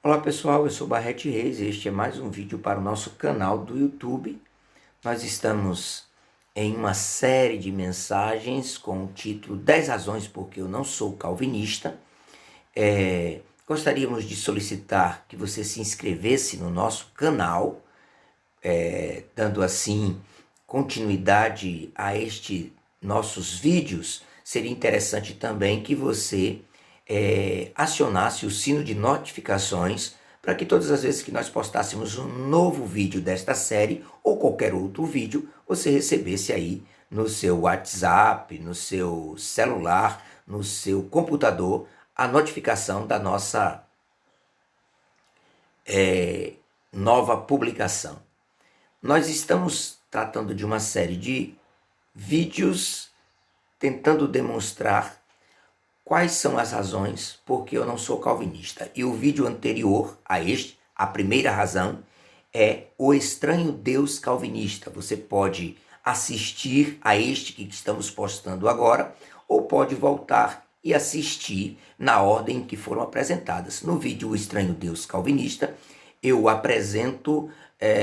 Olá pessoal, eu sou Barrete Reis e este é mais um vídeo para o nosso canal do YouTube. Nós estamos em uma série de mensagens com o título 10 razões porque eu não sou calvinista. Gostaríamos de solicitar que você se inscrevesse no nosso canal, dando assim continuidade a estes nossos vídeos. Seria interessante também que você acionasse o sino de notificações para que todas as vezes que nós postássemos um novo vídeo desta série ou qualquer outro vídeo, você recebesse aí no seu WhatsApp, no seu celular, no seu computador, a notificação da nossa nova publicação. Nós estamos tratando de uma série de vídeos tentando demonstrar quais são as razões porque eu não sou calvinista. E o vídeo anterior a este, a primeira razão, é o estranho Deus calvinista. Você pode assistir a este que estamos postando agora, ou pode voltar e assistir na ordem que foram apresentadas. No vídeo O Estranho Deus Calvinista, eu apresento,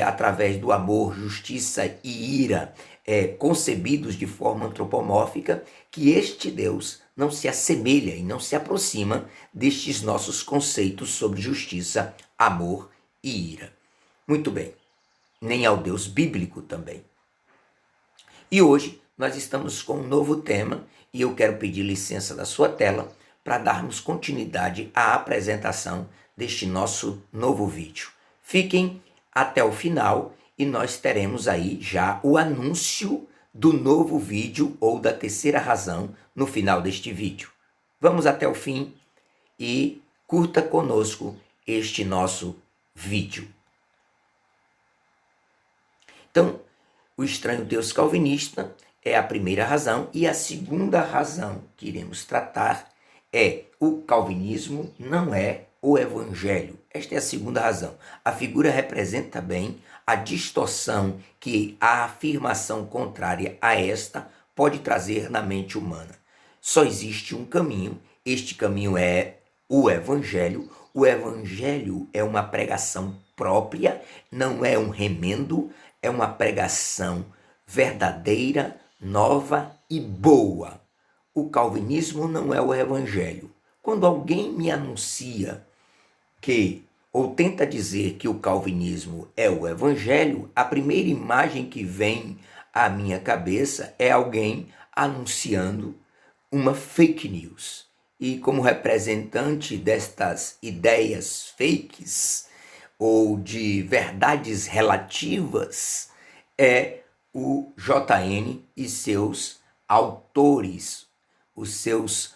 através do amor, justiça e ira, concebidos de forma antropomórfica, que este Deus não se assemelha e não se aproxima destes nossos conceitos sobre justiça, amor e ira. Muito bem, nem ao Deus bíblico também. E hoje nós estamos com um novo tema e eu quero pedir licença da sua tela para darmos continuidade à apresentação deste nosso novo vídeo. Fiquem até o final e nós teremos aí já o anúncio do novo vídeo ou da terceira razão no final deste vídeo. Vamos até o fim e curta conosco este nosso vídeo. Então, o estranho Deus calvinista é a primeira razão, e a segunda razão que iremos tratar é o calvinismo não é o evangelho. Esta é a segunda razão. A figura representa bem a distorção que a afirmação contrária a esta pode trazer na mente humana. Só existe um caminho, este caminho é o evangelho. O evangelho é uma pregação própria, não é um remendo, é uma pregação verdadeira, nova e boa. O calvinismo não é o evangelho. Quando alguém me anuncia ou tenta dizer que o calvinismo é o evangelho, a primeira imagem que vem à minha cabeça é alguém anunciando uma fake news. E como representante destas ideias fakes ou de verdades relativas, é o JN e seus autores, os seus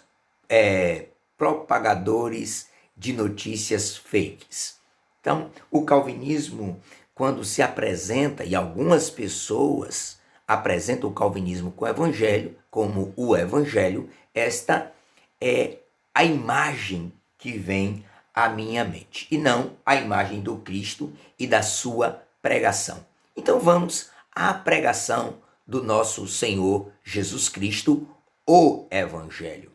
propagadores de notícias fakes. Então, o calvinismo, quando se apresenta, e algumas pessoas apresentam o calvinismo com o evangelho, como o evangelho, esta é a imagem que vem à minha mente, e não a imagem do Cristo e da sua pregação. Então vamos à pregação do nosso Senhor Jesus Cristo, o Evangelho.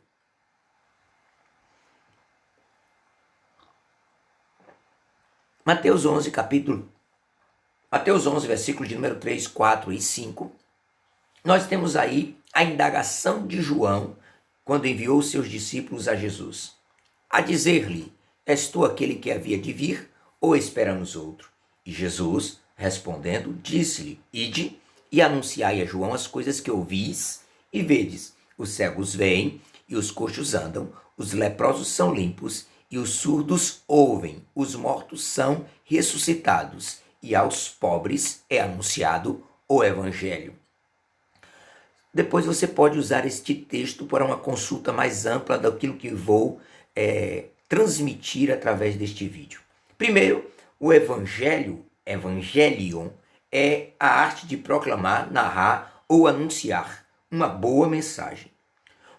Mateus 11, versículo de número 3, 4 e 5, nós temos aí a indagação de João quando enviou seus discípulos a Jesus, a dizer-lhe: és tu aquele que havia de vir, ou esperamos outro? E Jesus, respondendo, disse-lhe: ide e anunciai a João as coisas que ouvis e vedes. Os cegos veem e os coxos andam, os leprosos são limpos e os surdos ouvem, os mortos são ressuscitados, e aos pobres é anunciado o Evangelho. Depois você pode usar este texto para uma consulta mais ampla daquilo que vou transmitir através deste vídeo. Primeiro, o Evangelho, Evangelion, é a arte de proclamar, narrar ou anunciar uma boa mensagem.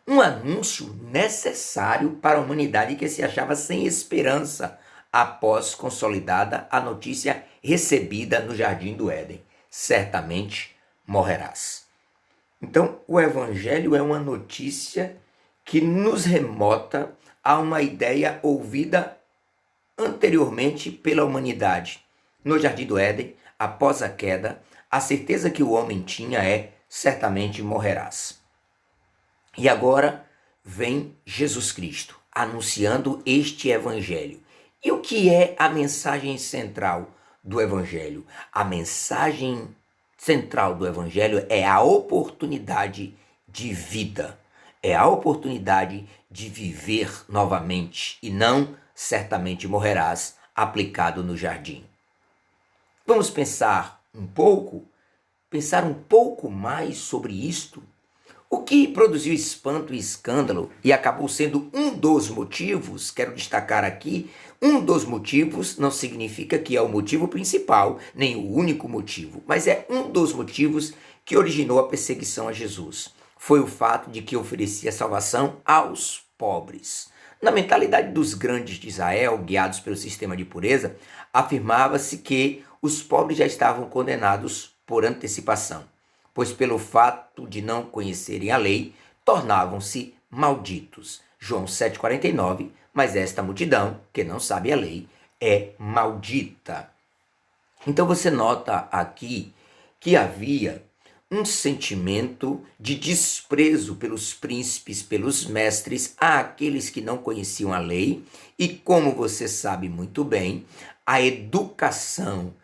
Um anúncio necessário para a humanidade que se achava sem esperança após consolidada a notícia recebida no Jardim do Éden: certamente morrerás. Então, o Evangelho é uma notícia que nos remota a uma ideia ouvida anteriormente pela humanidade. No Jardim do Éden, após a queda, a certeza que o homem tinha é: certamente morrerás. E agora vem Jesus Cristo anunciando este evangelho. E o que é a mensagem central do evangelho? A mensagem central do evangelho é a oportunidade de vida. É a oportunidade de viver novamente e não certamente morrerás, aplicado no jardim. Vamos pensar um pouco mais sobre isto? O que produziu espanto e escândalo e acabou sendo um dos motivos, quero destacar aqui, um dos motivos não significa que é o motivo principal, nem o único motivo, mas é um dos motivos que originou a perseguição a Jesus. Foi o fato de que oferecia salvação aos pobres. Na mentalidade dos grandes de Israel, guiados pelo sistema de pureza, afirmava-se que os pobres já estavam condenados por antecipação, pois pelo fato de não conhecerem a lei, tornavam-se malditos. João 7,49, mas esta multidão, que não sabe a lei, é maldita. Então você nota aqui que havia um sentimento de desprezo pelos príncipes, pelos mestres, àqueles que não conheciam a lei, e como você sabe muito bem, a educação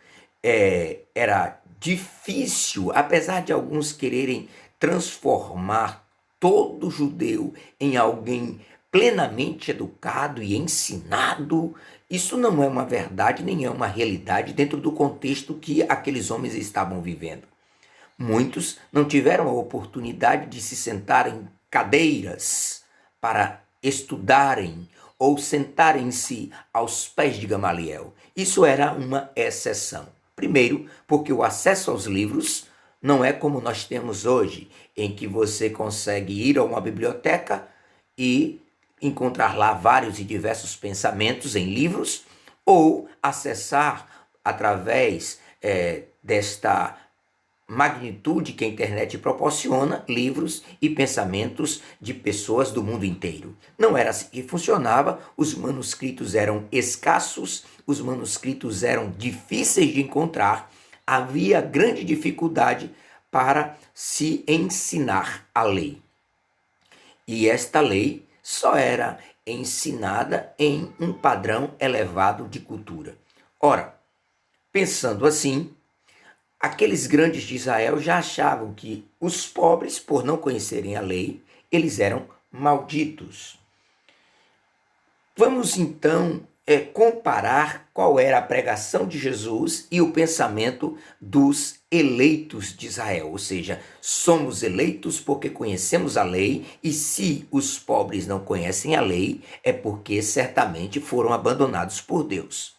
era difícil, apesar de alguns quererem transformar todo judeu em alguém plenamente educado e ensinado. Isso não é uma verdade, nem é uma realidade dentro do contexto que aqueles homens estavam vivendo. Muitos não tiveram a oportunidade de se sentar em cadeiras para estudarem ou sentarem-se aos pés de Gamaliel. Isso era uma exceção. Primeiro, porque o acesso aos livros não é como nós temos hoje, em que você consegue ir a uma biblioteca e encontrar lá vários e diversos pensamentos em livros, ou acessar através desta magnitude que a internet proporciona livros e pensamentos de pessoas do mundo inteiro. Não era assim que funcionava, os manuscritos eram escassos, os manuscritos eram difíceis de encontrar, havia grande dificuldade para se ensinar a lei. E esta lei só era ensinada em um padrão elevado de cultura. Ora, pensando assim, aqueles grandes de Israel já achavam que os pobres, por não conhecerem a lei, eles eram malditos. Vamos então comparar qual era a pregação de Jesus e o pensamento dos eleitos de Israel. Ou seja, somos eleitos porque conhecemos a lei, e se os pobres não conhecem a lei, é porque certamente foram abandonados por Deus.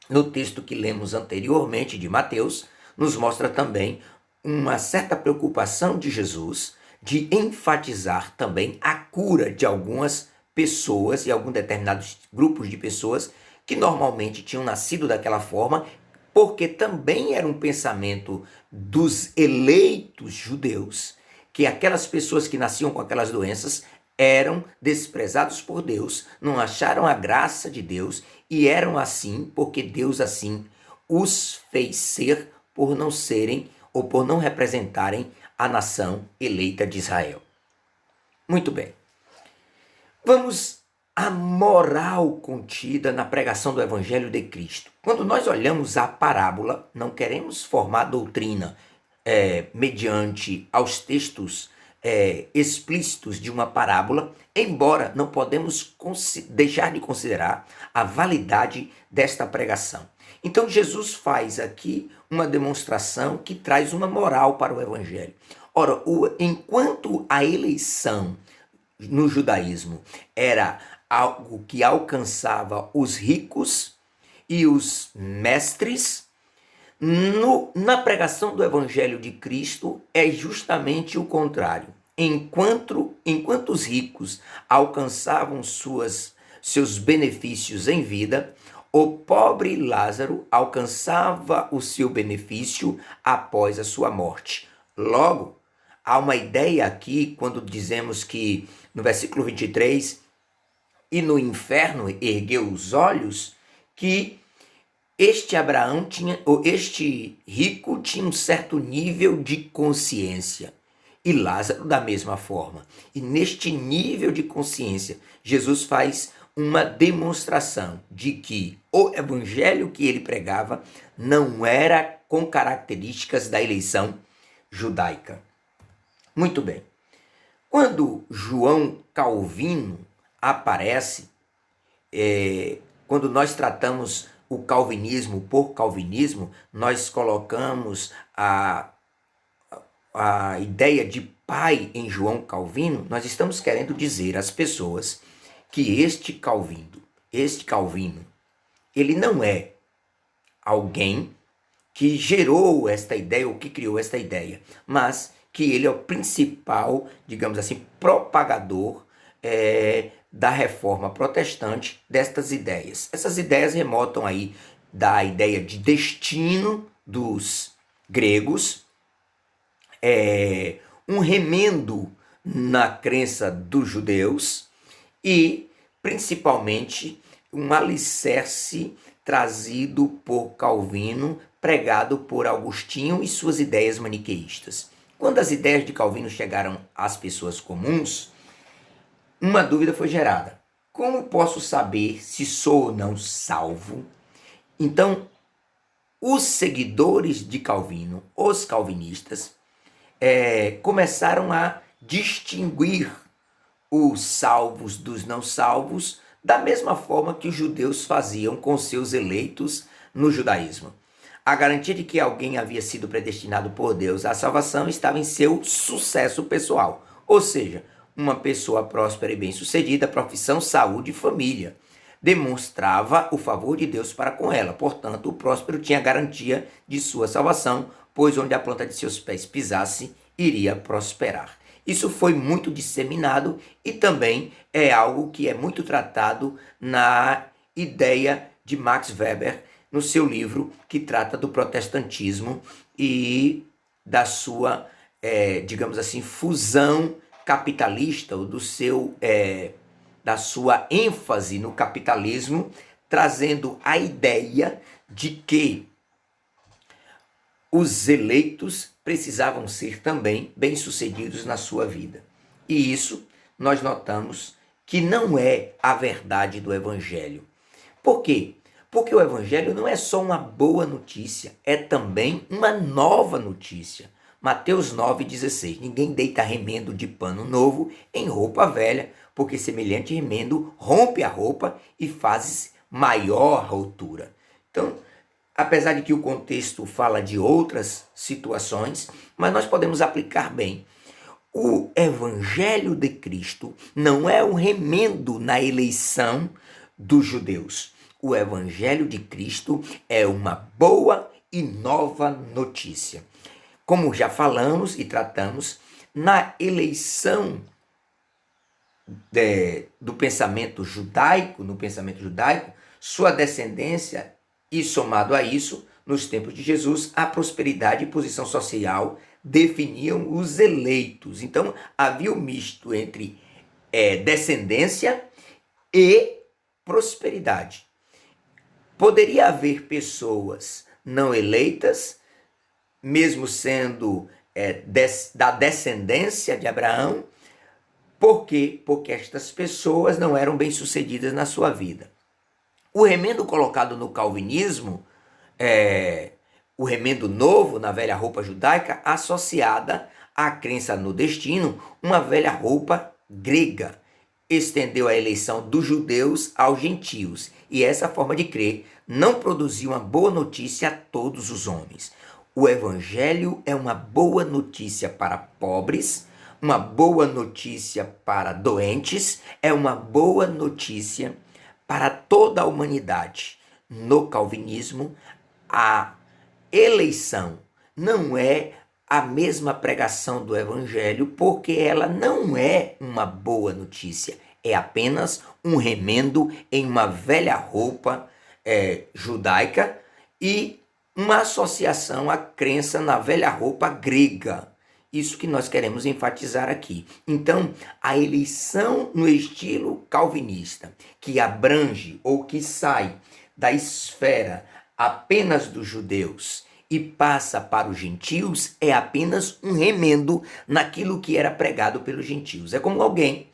No texto que lemos anteriormente de Mateus, nos mostra também uma certa preocupação de Jesus de enfatizar também a cura de algumas pessoas e alguns determinados grupos de pessoas que normalmente tinham nascido daquela forma, porque também era um pensamento dos eleitos judeus, que aquelas pessoas que nasciam com aquelas doenças eram desprezados por Deus, não acharam a graça de Deus e eram assim porque Deus assim os fez ser por não serem ou por não representarem a nação eleita de Israel. Muito bem. Vamos à moral contida na pregação do Evangelho de Cristo. Quando nós olhamos a parábola, não queremos formar doutrina mediante aos textos explícitos de uma parábola, embora não podemos deixar de considerar a validade desta pregação. Então Jesus faz aqui uma demonstração que traz uma moral para o Evangelho. Ora, enquanto a eleição no judaísmo era algo que alcançava os ricos e os mestres, na pregação do Evangelho de Cristo é justamente o contrário. Enquanto os ricos alcançavam seus benefícios em vida, o pobre Lázaro alcançava o seu benefício após a sua morte. Logo, há uma ideia aqui quando dizemos que no versículo 23, e no inferno ergueu os olhos, que este Abraão tinha, ou este rico tinha um certo nível de consciência. E Lázaro da mesma forma. E neste nível de consciência, Jesus faz uma demonstração de que o evangelho que ele pregava não era com características da eleição judaica. Muito bem. Quando João Calvino aparece, quando nós tratamos o calvinismo por calvinismo, nós colocamos a ideia de pai em João Calvino, nós estamos querendo dizer às pessoas que este Calvino, ele não é alguém que gerou esta ideia ou que criou esta ideia, mas que ele é o principal, digamos assim, propagador da reforma protestante destas ideias. Essas ideias remontam aí da ideia de destino dos gregos, um remendo na crença dos judeus e, principalmente, um alicerce trazido por Calvino, pregado por Agostinho e suas ideias maniqueístas. Quando as ideias de Calvino chegaram às pessoas comuns, uma dúvida foi gerada. Como posso saber se sou ou não salvo? Então, os seguidores de Calvino, os calvinistas, começaram a distinguir os salvos dos não salvos, da mesma forma que os judeus faziam com seus eleitos no judaísmo. A garantia de que alguém havia sido predestinado por Deus à salvação estava em seu sucesso pessoal, ou seja, uma pessoa próspera e bem-sucedida, profissão, saúde e família. Demonstrava o favor de Deus para com ela. Portanto, o próspero tinha garantia de sua salvação, pois onde a planta de seus pés pisasse, iria prosperar. Isso foi muito disseminado e também é algo que é muito tratado na ideia de Max Weber, no seu livro que trata do protestantismo e da sua, digamos assim, fusão capitalista, ou da sua ênfase no capitalismo, trazendo a ideia de que os eleitos precisavam ser também bem-sucedidos na sua vida. E isso nós notamos que não é a verdade do Evangelho. Por quê? Porque o Evangelho não é só uma boa notícia, é também uma nova notícia. Mateus 9,16. Ninguém deita remendo de pano novo em roupa velha, porque semelhante remendo rompe a roupa e faz maior rotura. Então, apesar de que o contexto fala de outras situações, mas nós podemos aplicar bem. O Evangelho de Cristo não é um remendo na eleição dos judeus. O Evangelho de Cristo é uma boa e nova notícia. Como já falamos e tratamos, na eleição do pensamento judaico, no pensamento judaico, sua descendência e, somado a isso, nos tempos de Jesus, a prosperidade e posição social definiam os eleitos. Então, havia um misto entre descendência e prosperidade. Poderia haver pessoas não eleitas, mesmo sendo da descendência de Abraão. Por quê? Porque estas pessoas não eram bem-sucedidas na sua vida. O remendo colocado no calvinismo, o remendo novo na velha roupa judaica, associada à crença no destino, uma velha roupa grega, estendeu a eleição dos judeus aos gentios, e essa forma de crer não produziu uma boa notícia a todos os homens. O Evangelho é uma boa notícia para pobres, uma boa notícia para doentes, é uma boa notícia para toda a humanidade. No calvinismo, a eleição não é a mesma pregação do Evangelho, porque ela não é uma boa notícia, é apenas um remendo em uma velha roupa judaica e uma associação à crença na velha roupa grega. isso que nós queremos enfatizar aqui. Então, a eleição no estilo calvinista, que abrange ou que sai da esfera apenas dos judeus e passa para os gentios, é apenas um remendo naquilo que era pregado pelos gentios. É como alguém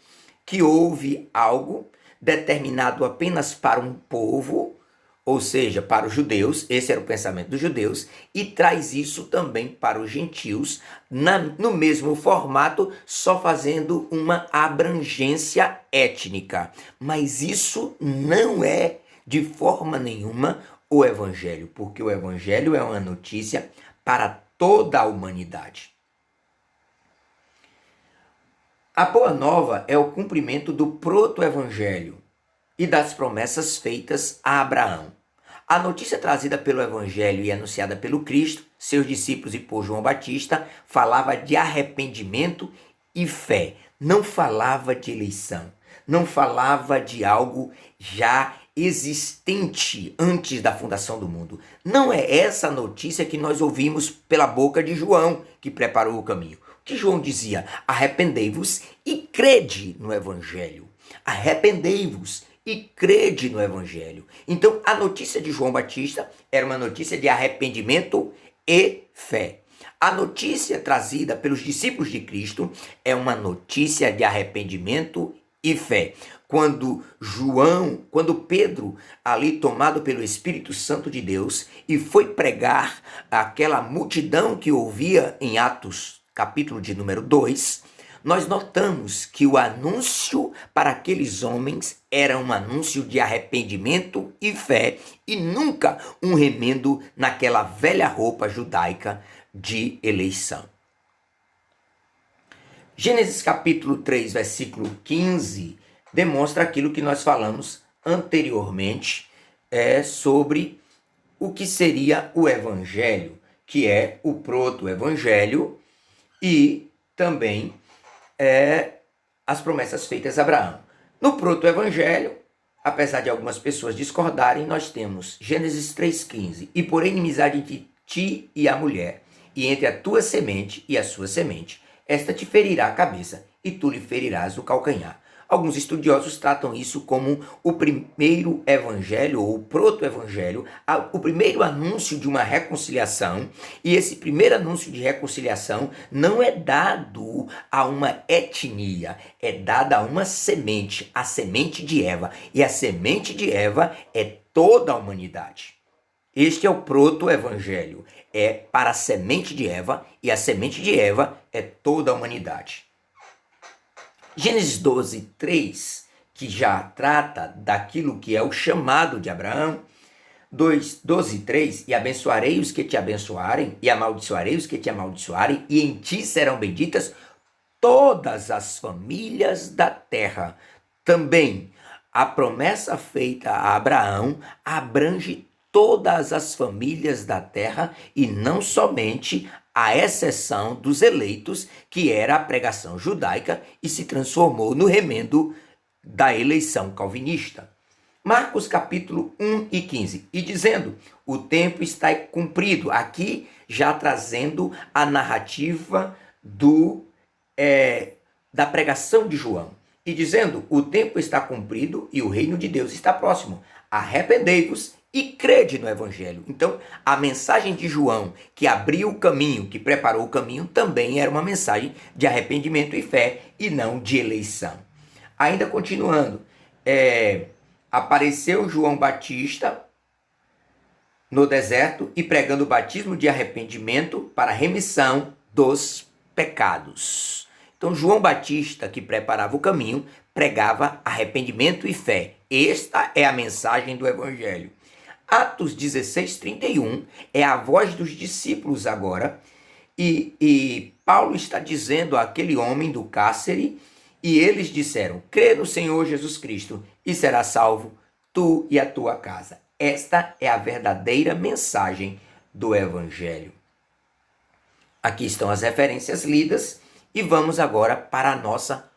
que ouve algo determinado apenas para um povo, ou seja, para os judeus, esse era o pensamento dos judeus, e traz isso também para os gentios, no mesmo formato, só fazendo uma abrangência étnica. Mas isso não é, de forma nenhuma, o Evangelho, porque o Evangelho é uma notícia para toda a humanidade. A Boa Nova é o cumprimento do proto-evangelho e das promessas feitas a Abraão. A notícia trazida pelo Evangelho e anunciada pelo Cristo, seus discípulos e por João Batista falava de arrependimento e fé. Não falava de eleição. Não falava de algo já existente antes da fundação do mundo. Não é essa notícia que nós ouvimos pela boca de João, que preparou o caminho. O que João dizia? Arrependei-vos e crede no Evangelho. Arrependei-vos e crede no Evangelho. Então, a notícia de João Batista era uma notícia de arrependimento e fé. A notícia trazida pelos discípulos de Cristo é uma notícia de arrependimento e fé. Quando Pedro, ali tomado pelo Espírito Santo de Deus, e foi pregar àquela multidão que ouvia em Atos, capítulo de número 2, nós notamos que o anúncio para aqueles homens era um anúncio de arrependimento e fé, e nunca um remendo naquela velha roupa judaica de eleição. Gênesis capítulo 3, versículo 15, demonstra aquilo que nós falamos anteriormente sobre o que seria o Evangelho, que é o proto-evangelho e também as promessas feitas a Abraão. No proto-evangelho, apesar de algumas pessoas discordarem, nós temos Gênesis 3,15, e por inimizade entre ti e a mulher, e entre a tua semente e a sua semente, esta te ferirá a cabeça, e tu lhe ferirás o calcanhar. Alguns estudiosos tratam isso como o primeiro evangelho, ou o proto-evangelho, o primeiro anúncio de uma reconciliação, e esse primeiro anúncio de reconciliação não é dado a uma etnia, é dado a uma semente, a semente de Eva, e a semente de Eva é toda a humanidade. Este é o proto-evangelho, é para a semente de Eva, e a semente de Eva é toda a humanidade. Gênesis 12, 3, que já trata daquilo que é o chamado de Abraão, 12, 3, e abençoarei os que te abençoarem, e amaldiçoarei os que te amaldiçoarem, e em ti serão benditas todas as famílias da terra. Também a promessa feita a Abraão abrange todas as famílias da terra e não somente à exceção dos eleitos, que era a pregação judaica e se transformou no remendo da eleição calvinista. Marcos capítulo 1 e 15, e dizendo, o tempo está cumprido, aqui já trazendo a narrativa da pregação de João, e dizendo, o tempo está cumprido e o reino de Deus está próximo, arrependei-vos e crede no Evangelho. Então, a mensagem de João, que abriu o caminho, que preparou o caminho, também era uma mensagem de arrependimento e fé, e não de eleição. Ainda continuando, apareceu João Batista no deserto e pregando o batismo de arrependimento para a remissão dos pecados. Então, João Batista, que preparava o caminho, pregava arrependimento e fé. Esta é a mensagem do Evangelho. Atos 16, 31 é a voz dos discípulos agora, e Paulo está dizendo àquele homem do cárcere, e eles disseram, crê no Senhor Jesus Cristo e serás salvo, tu e a tua casa. Esta é a verdadeira mensagem do Evangelho. Aqui estão as referências lidas, e vamos agora para a nossa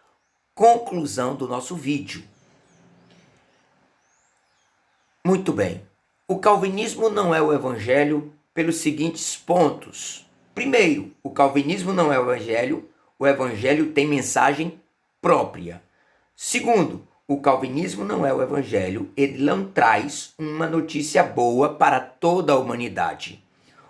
conclusão do nosso vídeo. Muito bem. O calvinismo não é o Evangelho pelos seguintes pontos. Primeiro, o calvinismo não é o evangelho tem mensagem própria. Segundo, o calvinismo não é o evangelho, ele não traz uma notícia boa para toda a humanidade.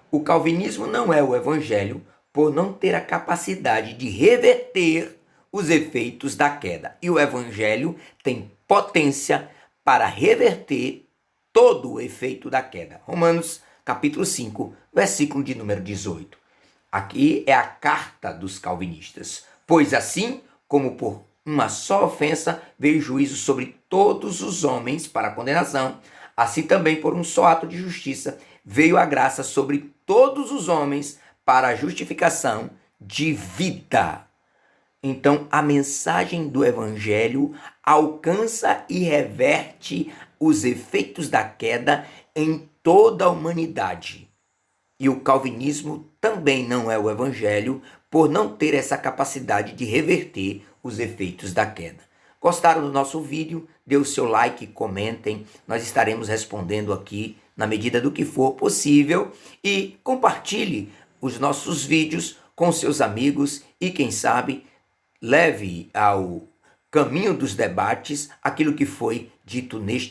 O calvinismo não é o evangelho por não ter a capacidade de reverter os efeitos da queda. E o evangelho tem potência para reverter todo o efeito da queda. Romanos capítulo 5, versículo de número 18. Aqui é a carta dos calvinistas. Pois assim como por uma só ofensa veio juízo sobre todos os homens para condenação, assim também por um só ato de justiça veio a graça sobre todos os homens para a justificação de vida. Então, a mensagem do evangelho alcança e reverte os efeitos da queda em toda a humanidade. E o calvinismo também não é o evangelho por não ter essa capacidade de reverter os efeitos da queda. Gostaram do nosso vídeo? Dê o seu like, comentem. Nós estaremos respondendo aqui na medida do que for possível. E compartilhe os nossos vídeos com seus amigos e, quem sabe, leve ao caminho dos debates aquilo que foi dito neste